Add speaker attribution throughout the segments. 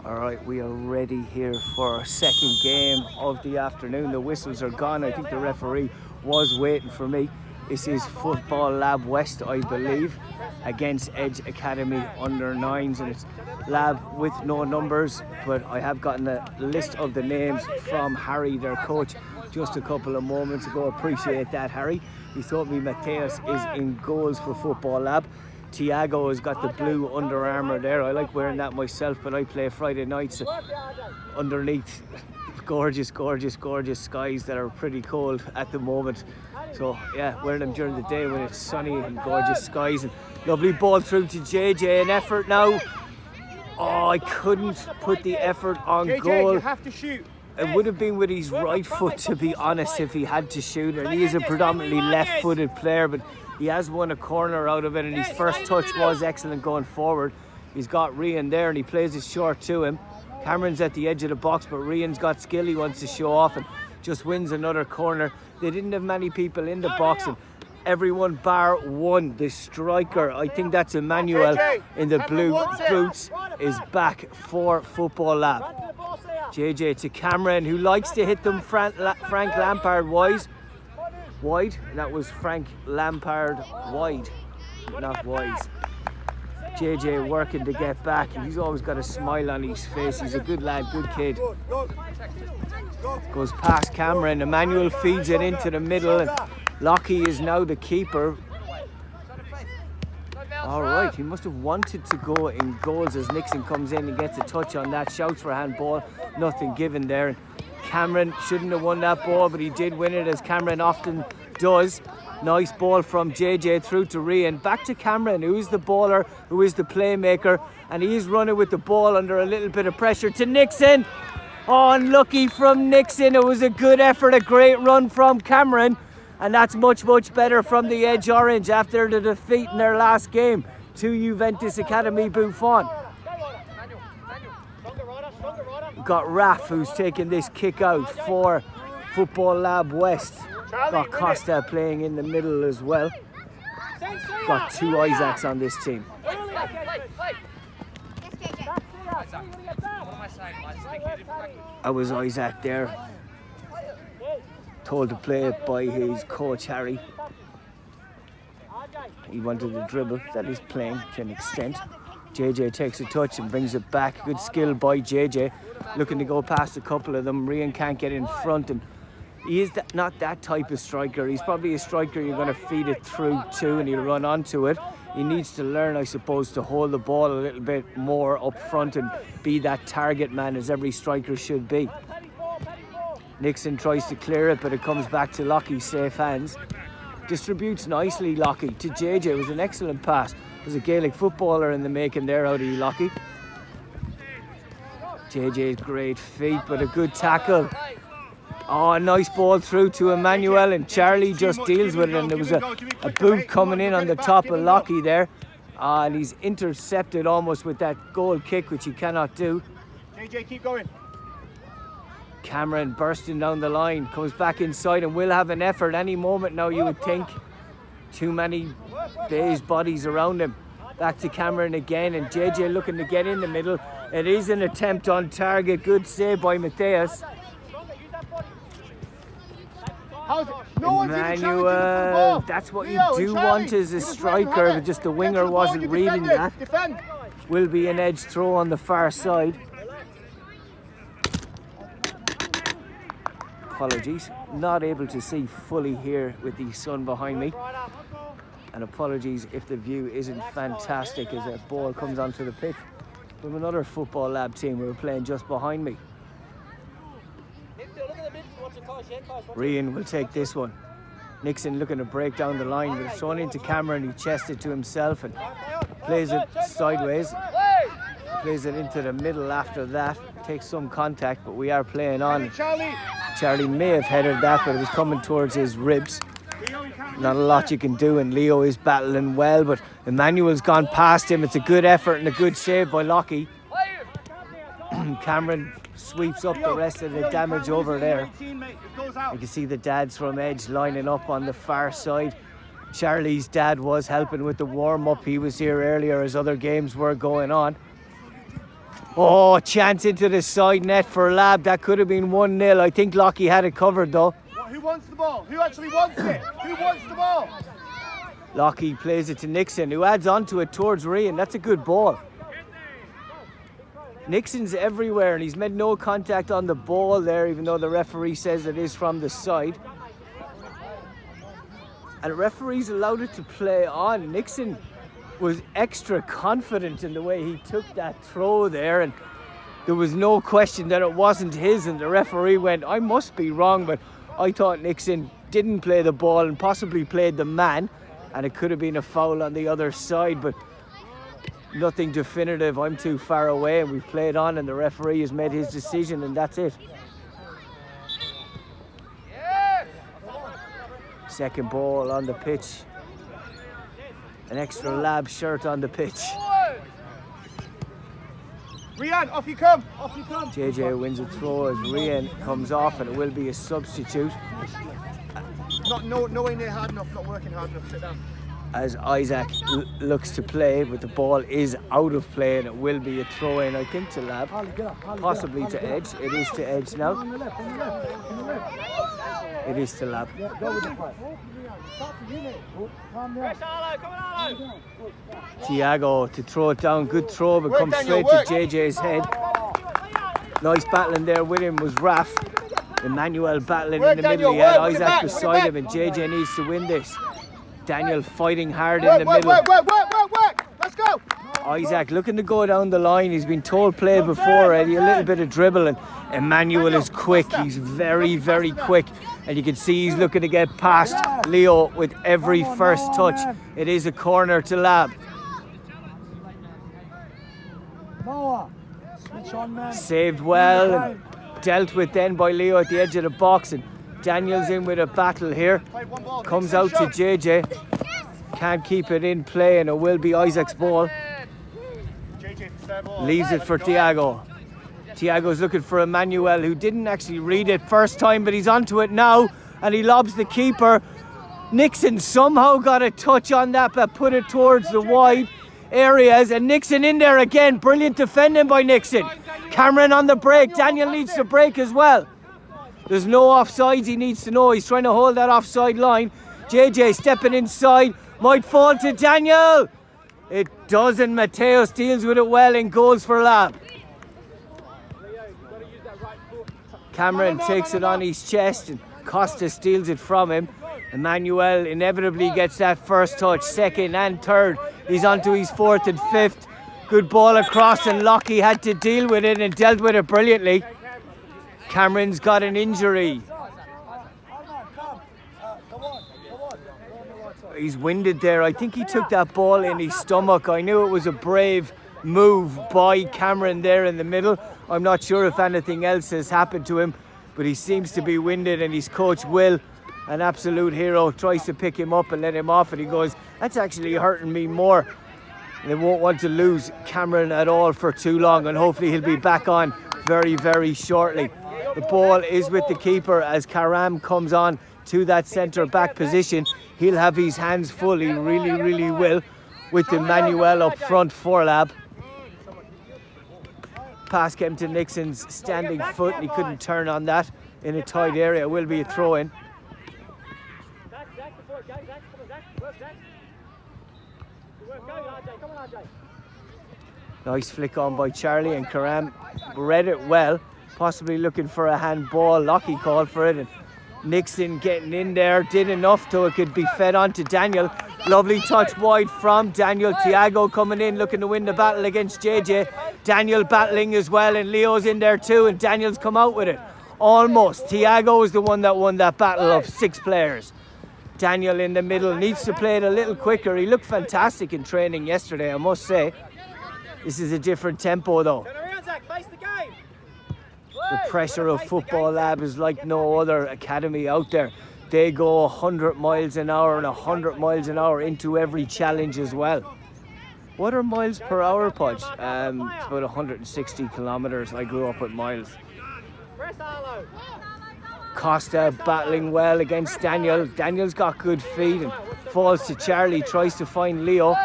Speaker 1: Alright, we are ready here for our second game of the afternoon. The whistles are gone. I think the referee was waiting for me. This is Football Lab West, I believe, against Edge Academy under 9s, and it's Lab with no numbers, but I have gotten a list of the names from Harry, their coach, just a couple of moments ago. Appreciate that, Harry. He told me Mateus is in goals for Football Lab. Tiago has got the blue Under Armour there. I like wearing that myself, but I play Friday nights underneath gorgeous skies that are pretty cold at the moment. So yeah, wearing them during the day when it's sunny and gorgeous skies. And lovely ball through to JJ. An effort now. Oh, I couldn't put the effort on
Speaker 2: JJ,
Speaker 1: goal.
Speaker 2: you have to shoot.
Speaker 1: It would have been with his right foot, to be honest, if he had to shoot. And he is a predominantly left-footed player, but he has won a corner out of it, and his first touch was excellent going forward. He's got Rian there, and he plays it short to him. Cameron's at the edge of the box, but Rian's got skill he wants to show off and just wins another corner. They didn't have many people in the box, and everyone bar one, the striker, I think that's Emmanuel in the blue boots, is back for Football Lab. JJ to Cameron, who likes to hit them. Frank Lampard wide. That was Frank Lampard wide, not wise. JJ working to get back, and he's always got a smile on his face. He's a good lad, good kid. Goes past Cameron. Emmanuel feeds it into the middle, and Lockie is now the keeper. All right, he must have wanted to go in goals as Nixon comes in and gets a touch on that. Shouts for handball, nothing given there. And Cameron shouldn't have won that ball, but he did win it, as Cameron often does. Nice ball from JJ through to Rian. Back to Cameron, who is the baller, who is the playmaker, and he's running with the ball under a little bit of pressure to Nixon. Oh, unlucky from Nixon. It was a good effort, a great run from Cameron, and that's much better from the Edge Orange after the defeat in their last game to Juventus Academy Buffon. Got Raf, who's taking this kick out for Football Lab West. Got Costa playing in the middle as well. Got two Isaacs on this team. I was Isaac there. Told to play it by his coach Harry. He wanted to dribble. That is playing to an extent. JJ takes a touch and brings it back. Good skill by JJ. Looking to go past a couple of them. Rian can't get in front, and he is not that type of striker. He's probably a striker you're going to feed it through to, and he'll run onto it. He needs to learn, I suppose, to hold the ball a little bit more up front and be that target man, as every striker should be. Nixon tries to clear it, but it comes back to Lockie, safe hands. Distributes nicely, Lockie, to JJ. It was an excellent pass. There's a Gaelic footballer in the making there out of you, Lockie. JJ's great feet, but a good tackle. Oh, a nice ball through to Emmanuel, and Charlie just deals with it, and there was a boot coming in on the top of Lockie there. And he's intercepted almost with that goal kick, which he cannot do.
Speaker 2: JJ, keep going.
Speaker 1: Cameron bursting down the line, comes back inside and will have an effort any moment now, you would think. Too many dazed bodies around him. Back to Cameron again, and JJ looking to get in the middle. It is an attempt on target. Good save by Mateus. Emmanuel, that's what you do want as a striker, but just the winger wasn't reading that. Will be an edge throw on the far side. Apologies, not able to see fully here with the sun behind me. And apologies if the view isn't fantastic as a ball comes onto the pitch from another Football Lab team who are playing just behind me. Rian will take this one. Nixon looking to break down the line, but it's thrown into Cameron. He chests it to himself and plays it sideways. Plays it into the middle after that. Takes some contact, but we are playing on. Charlie may have headed that, but it was coming towards his ribs. Not a lot you can do, and Leo is battling well, but Emmanuel's gone past him. It's a good effort and a good save by Lockie. Cameron sweeps up the rest of the damage over there. You can see the dads from Edge lining up on the far side. Charlie's dad was helping with the warm-up. He was here earlier as other games were going on. Oh, chance into the side net for Lab. That could have been 1-0. I think Lockie had it covered though.
Speaker 2: Who wants the ball? Who actually wants it? Who wants the ball?
Speaker 1: Lockie plays it to Nixon, who adds onto it towards Ryan. That's a good ball. Nixon's everywhere and he's made no contact on the ball there, even though the referee says it is from the side. And the referee's allowed it to play on. Nixon was extra confident in the way he took that throw there, and there was no question that it wasn't his, and the referee went, I must be wrong, but I thought Nixon didn't play the ball and possibly played the man, and it could have been a foul on the other side, but nothing definitive. I'm too far away and we've played on and the referee has made his decision and that's it. Second ball on the pitch. An extra Lab shirt on the pitch.
Speaker 2: Rian, off you come. Off you come.
Speaker 1: JJ wins a throw as Rian comes off and it will be a substitute.
Speaker 2: Nowhere near hard enough, not working hard enough. Sit down.
Speaker 1: As Isaac looks to play, but the ball is out of play and it will be a throw in, I think, to Lab. Possibly to Edge. It is to Edge now. It is to Lab. Thiago to throw it down. Good throw, but comes straight to JJ's head. Nice battling there with him was Raf. Emmanuel battling in the middle. He had Isaac beside him and JJ needs to win this. Daniel fighting hard in the middle.
Speaker 2: Work. Let's go.
Speaker 1: Isaac looking to go down the line. He's been told play before already. A little bit of dribble and Emmanuel is quick. He's very, very quick. And you can see he's looking to get past Leo with every first touch. It is a corner to Lab. Saved well and dealt with then by Leo at the edge of the box. And Daniel's in with a battle here. Comes out to JJ. Can't keep it in play and it will be Isaac's ball. Leaves it for Thiago. Thiago's looking for Emmanuel, who didn't actually read it first time, but he's onto it now and he lobs the keeper. Nixon somehow got a touch on that but put it towards the wide areas, and Nixon in there again. Brilliant defending by Nixon. Cameron on the break. Daniel needs to break as well. There's no offsides he needs to know. He's trying to hold that offside line. JJ stepping inside. Might fall to Daniel. It doesn't. Mateos deals with it well and goes for Lab. Cameron takes it on his chest and Costa steals it from him. Emmanuel inevitably gets that first touch, second and third. He's onto his fourth and fifth. Good ball across and Lockie had to deal with it and dealt with it brilliantly. Cameron's got an injury. He's winded there. I think he took that ball in his stomach. I knew it was a brave move by Cameron there in the middle. I'm not sure if anything else has happened to him, but he seems to be winded, and his coach Will, an absolute hero, tries to pick him up and let him off, and he goes, that's actually hurting me more. And they won't want to lose Cameron at all for too long, and hopefully he'll be back on very, very shortly. The ball is with the keeper as Karam comes on to that centre back position. He'll have his hands full, he really, really will, with Emmanuel up front for Lab. Pass came to Nixon's standing foot and he couldn't turn on that in a tight area. It will be a throw in. Nice flick on by Charlie, and Karam read it well, possibly looking for a handball. Lockie called for it and Nixon getting in there, did enough so it could be fed on to Daniel. Lovely touch wide from Daniel. Thiago coming in looking to win the battle against JJ. Daniel battling as well, and Leo's in there too, and Daniel's come out with it. Almost. Thiago is the one that won that battle of 6 players. Daniel in the middle needs to play it a little quicker. He looked fantastic in training yesterday, I must say. This is a different tempo though. The pressure of Football Lab is like no other academy out there. They go 100 miles an hour and 100 miles an hour into every challenge as well. What are miles per hour, Pudge? It's about 160 kilometres. I grew up with miles. Costa battling well against Daniel. Daniel's got good feet and falls to Charlie, tries to find Leo.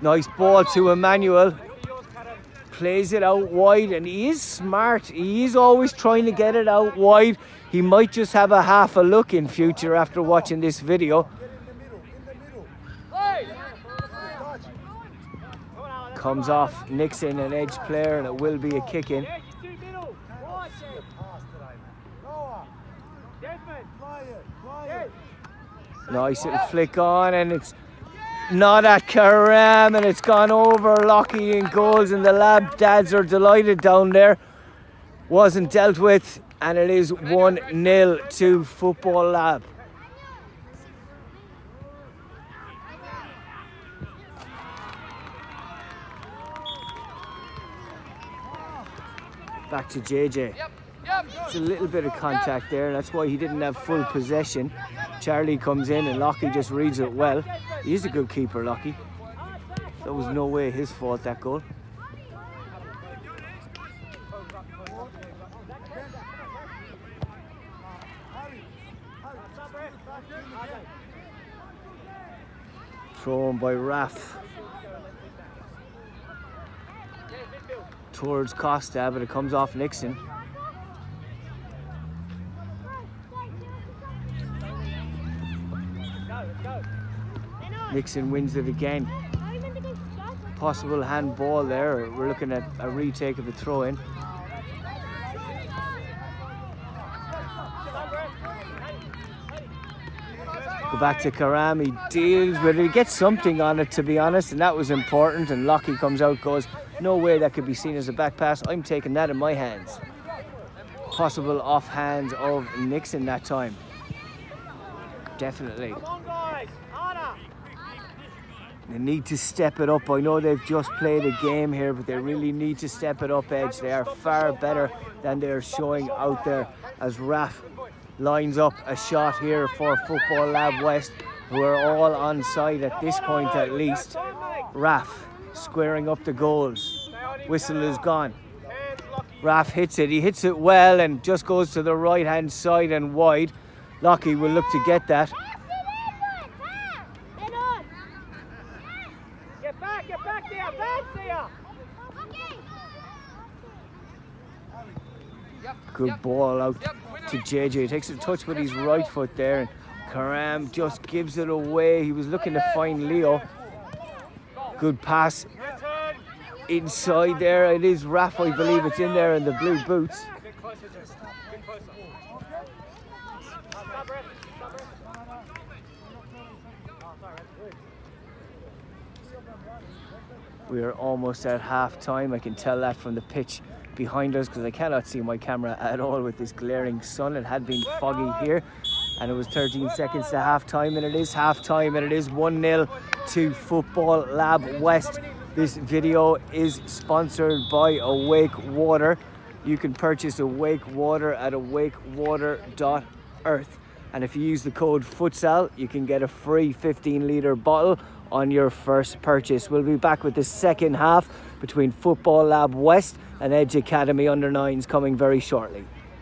Speaker 1: Nice ball to Emmanuel. plays it out wide, and he is smart. He is always trying to get it out wide. He might just have a half a look in future after watching this video. Comes off Nixon, an edge player, and it will be a kick in. Nice little flick on, and it's not at Karam, and it's gone over Lockie in goals, and the Lab dads are delighted down there. Wasn't dealt with, and it is 1-0 to Football Lab. Back to JJ. It's a little bit of contact there. That's why he didn't have full possession. Charlie comes in and Lockie just reads it well. He's a good keeper, Lockie. There was no way his fault, that goal. Thrown by Raf towards Costa, but it comes off Nixon. Nixon wins it again. Possible handball there. We're looking at a retake of the throw-in. Go back to Karam. He deals with it. He gets something on it, to be honest, and that was important. And Lockie comes out, goes, no way that could be seen as a back pass. I'm taking that in my hands. Possible off hands of Nixon that time. Definitely. They need to step it up. I know they've just played a game here, but they really need to step it up, Edge. They are far better than they're showing out there, as Raf lines up a shot here for Football Lab West, who are all on side at this point at least. Raf squaring up the goals. Whistle is gone. Raf hits it. He hits it well and just goes to the right hand side and wide. Lockie will look to get that. Good ball out to JJ. He takes a touch with his right foot there, and Karam just gives it away. He was looking to find Leo. Good pass inside there. It is Raf, I believe. It's in there in the blue boots. We are almost at half time. I can tell that from the pitch behind us, because I cannot see my camera at all with this glaring sun. It had been foggy here, and it was 13 seconds to half time, and it is half time, and it is 1-0 to Football Lab West. This video is sponsored by Awake Water. You can purchase Awake Water at awakewater.earth, and if you use the code FUTSAL, you can get a free 15-litre bottle on your first purchase. We'll be back with the second half between Football Lab West and Edge Academy Under-9s coming very shortly.